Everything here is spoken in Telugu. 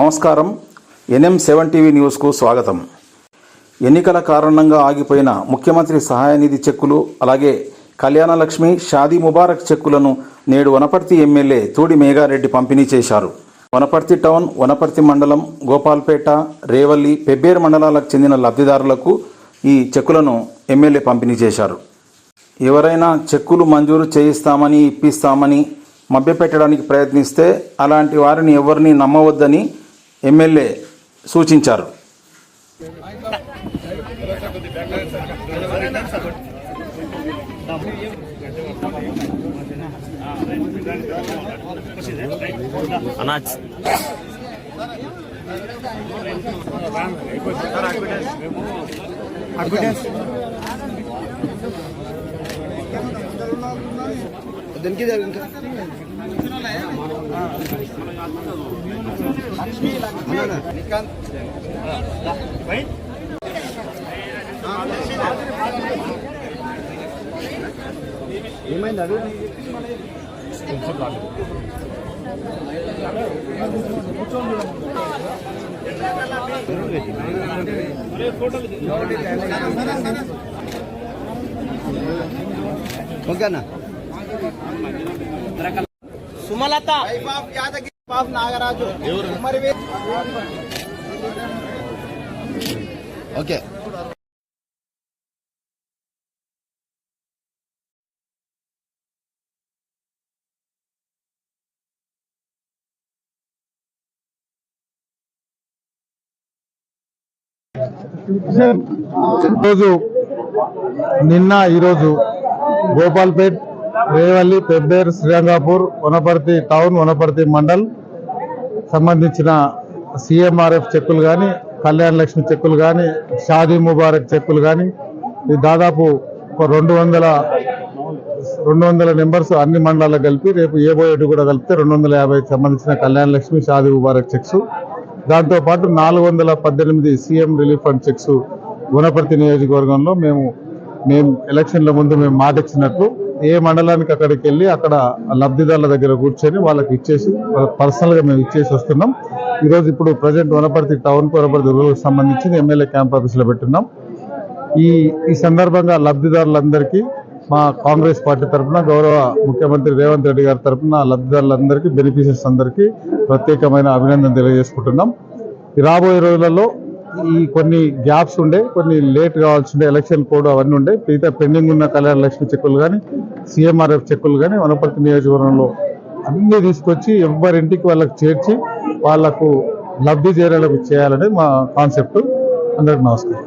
నమస్కారం. NM7 టీవీ న్యూస్కు స్వాగతం. ఎన్నికల కారణంగా ఆగిపోయిన ముఖ్యమంత్రి సహాయ నిధి చెక్కులు, అలాగే కళ్యాణ లక్ష్మి, షాదీ ముబారక్ చెక్కులను నేడు వనపర్తి ఎమ్మెల్యే తూడి మేఘారెడ్డి పంపిణీ చేశారు. వనపర్తి టౌన్, వనపర్తి మండలం, గోపాల్పేట, రేవల్లి, పెబ్బేరు మండలాలకు చెందిన లబ్ధిదారులకు ఈ చెక్కులను ఎమ్మెల్యే పంపిణీ చేశారు. ఎవరైనా చెక్కులు మంజూరు చేయిస్తామని, ఇప్పిస్తామని మభ్యపెట్టడానికి ప్రయత్నిస్తే అలాంటి వారిని ఎవరిని నమ్మవద్దని ఎమ్మెల్యే సూచించారు. దీనికి ఏమైంది అది ఓకేనా సుమలత యాదగిరి నాగరాజు ఓకే. నిన్న ఈరోజు గోపాల్పేట్, రేవల్లి, పెబ్బేరు, శ్రీరంగాపూర్, వనపర్తి టౌన్, వనపర్తి మండల్ సంబంధించిన CMRF చెక్కులు కానీ, కళ్యాణ లక్ష్మి చెక్కులు కానీ, షాదీ ముబారక్ చెక్కులు కానీ దాదాపు ఒక 200 నెంబర్స్ అన్ని మండలాలకు కలిపి రేపు ఏబోయేటి కూడా కలిపితే 250 సంబంధించిన కళ్యాణ లక్ష్మి, షాదీ ముబారక్ చెక్స్, దాంతోపాటు 418 CM relief fund checks Wanaparthy నియోజకవర్గంలో మేము ఎలక్షన్ల ముందు మేము మాట ఇచ్చినట్లు ఏ మండలానికి అక్కడికి వెళ్ళి అక్కడ లబ్ధిదారుల దగ్గర కూర్చొని వాళ్ళకి ఇచ్చేసి, వాళ్ళకి పర్సనల్గా మేము ఇచ్చేసి వస్తున్నాం. ఈరోజు ఇప్పుడు ప్రజెంట్ వనపర్తి టౌన్, వనపర్తి రూరల్కి సంబంధించి ఎమ్మెల్యే క్యాంప్ ఆఫీస్లో పెట్టున్నాం. ఈ సందర్భంగా లబ్ధిదారులందరికీ మా కాంగ్రెస్ పార్టీ తరఫున, గౌరవ ముఖ్యమంత్రి రేవంత్ రెడ్డి గారి తరఫున లబ్ధిదారులందరికీ, బెనిఫిషియర్స్ అందరికీ ప్రత్యేకమైన అభినందన తెలియజేసుకుంటున్నాం. రాబోయే రోజులలో ఈ కొన్ని గ్యాప్స్ ఉండే, కొన్ని లేట్ కావాల్సి ఉండే, ఎలక్షన్ కోడ్ అవన్నీ ఉండే, మిగతా పెండింగ్ ఉన్న కళ్యాణ లక్ష్మి చెక్కులు కానీ, CMRF చెక్కులు కానీ వనపర్తి నియోజకవర్గంలో అన్ని తీసుకొచ్చి ఎవరింటికి వాళ్ళకి చేర్చి వాళ్లకు లబ్ధి చేరేలకు చేయాలనేది మా కాన్సెప్ట్. అందరికి నమస్కారం.